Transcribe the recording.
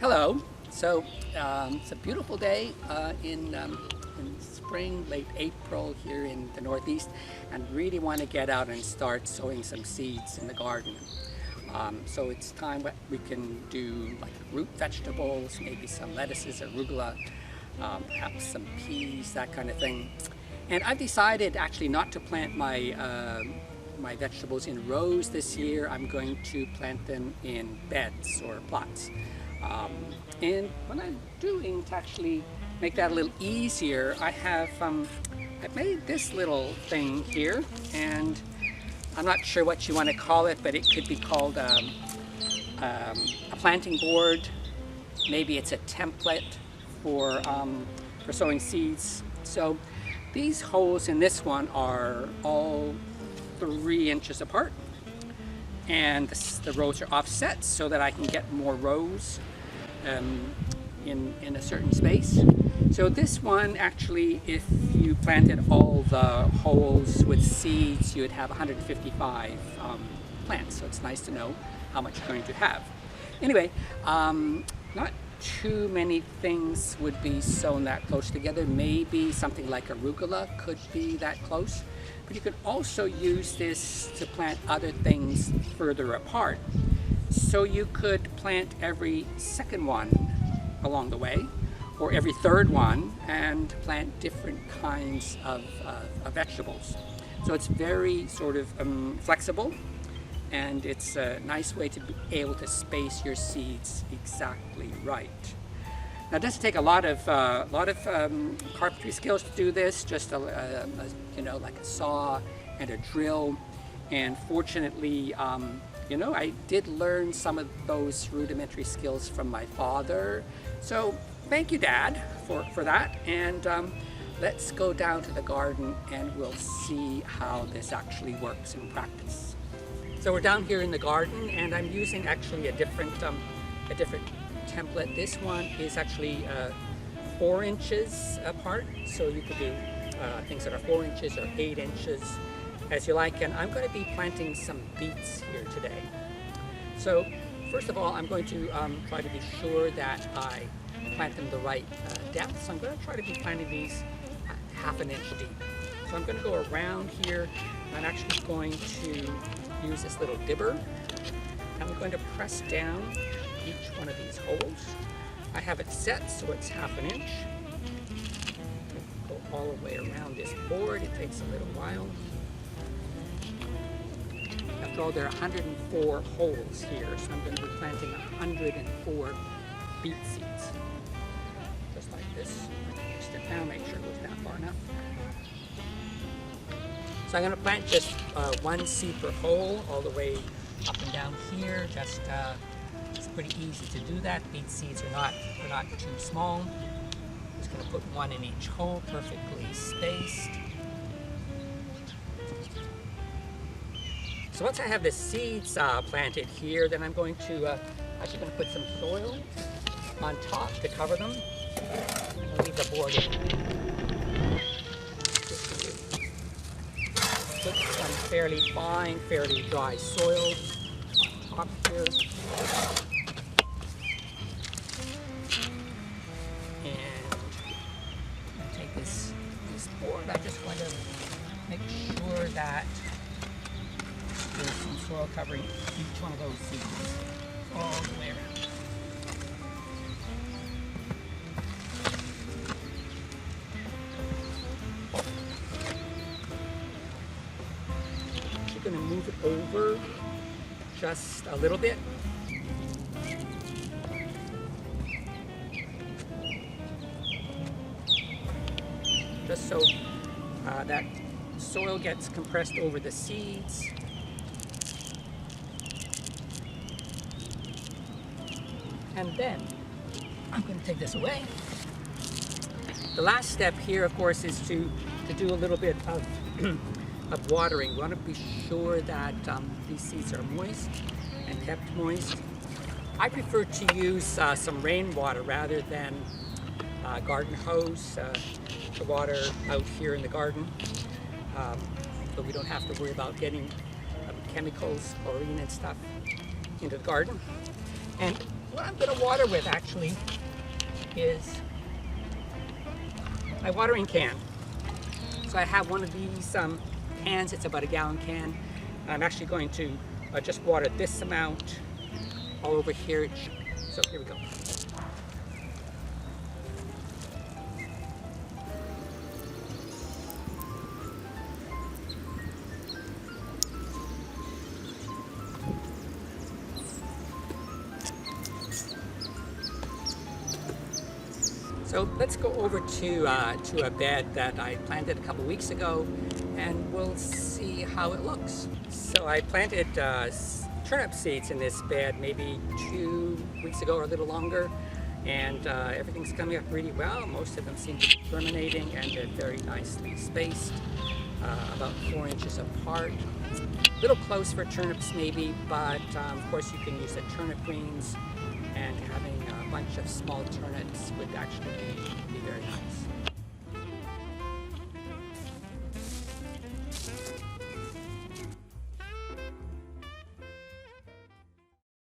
Hello. It's a beautiful day in spring, late April here in the Northeast, and really want to get out and start sowing some seeds in the garden. So it's time that we can do like root vegetables, maybe some lettuces, arugula, perhaps some peas, that kind of thing. And I've decided actually not to plant my vegetables in rows this year. I'm going to plant them in beds or plots. And what I'm doing to actually make that a little easier, I've made this little thing here, and I'm not sure what you want to call it, but it could be called a planting board. Maybe it's a template for sowing seeds. So these holes in this one are all 3 inches apart, and the rows are offset so that I can get more rows in a certain space. So this one, actually, if you planted all the holes with seeds, you would have 155 plants. So it's nice to know how much you're going to have. Anyway, not too many things would be sown that close together. Maybe something like arugula could be that close. But you could also use this to plant other things further apart. So you could plant every second one along the way, or every third one, and plant different kinds of vegetables. So it's very sort of flexible, and it's a nice way to be able to space your seeds exactly right. Now, it doesn't take a lot of carpentry skills to do this. Just like a saw and a drill. And fortunately, I did learn some of those rudimentary skills from my father. So thank you, Dad, for that. And let's go down to the garden and we'll see how this actually works in practice. So we're down here in the garden, and I'm using actually a different template. This one is actually 4 inches apart, so you could do things that are 4 inches or 8 inches as you like. And I'm going to be planting some beets here today. So first of all, I'm going to try to be sure that I plant them the right depth. So I'm going to try to be planting these ½ an inch deep. So I'm going to go around here. I'm actually going to use this little dibber, and I'm going to press down each one of these holes. I have it set so it's ½ an inch. Go all the way around this board. It takes a little while. After all, there are 104 holes here, so I'm going to be planting 104 beet seeds. Just like this. Step down, make sure it goes down far enough. So I'm going to plant just 1 seed per hole all the way up and down here. It's pretty easy to do that. Beet seeds are not too small. I'm just going to put 1 in each hole, perfectly spaced. So once I have the seeds planted here, then I'm going to actually going to put some soil on top to cover them. I'm going to leave the board in. Put some fairly fine, fairly dry soil on top here. And I'm going to take this board. I'm just going to make sure that there's some soil covering each one of those seeds all the way around. I'm going to move it over just a little bit. Just so that soil gets compressed over the seeds. And then I'm going to take this away. The last step here, of course, is to do a little bit of watering. We want to be sure that these seeds are moist and kept moist. I prefer to use some rainwater rather than garden hose to water out here in the garden, so we don't have to worry about getting chemicals, chlorine and stuff into the garden. And what I'm going to water with actually is my watering can. So I have one of these cans, it's about a gallon can. I'm actually going to just water this amount all over here. So here we go. So let's go over to a bed that I planted a couple weeks ago, and we'll see how it looks. So I planted turnip seeds in this bed maybe 2 weeks ago or a little longer, and everything's coming up really well. Most of them seem to be germinating, and they're very nicely spaced, about 4 inches apart. A little close for turnips maybe, but of course you can use the turnip greens, and having a bunch of small turnips would actually be very nice.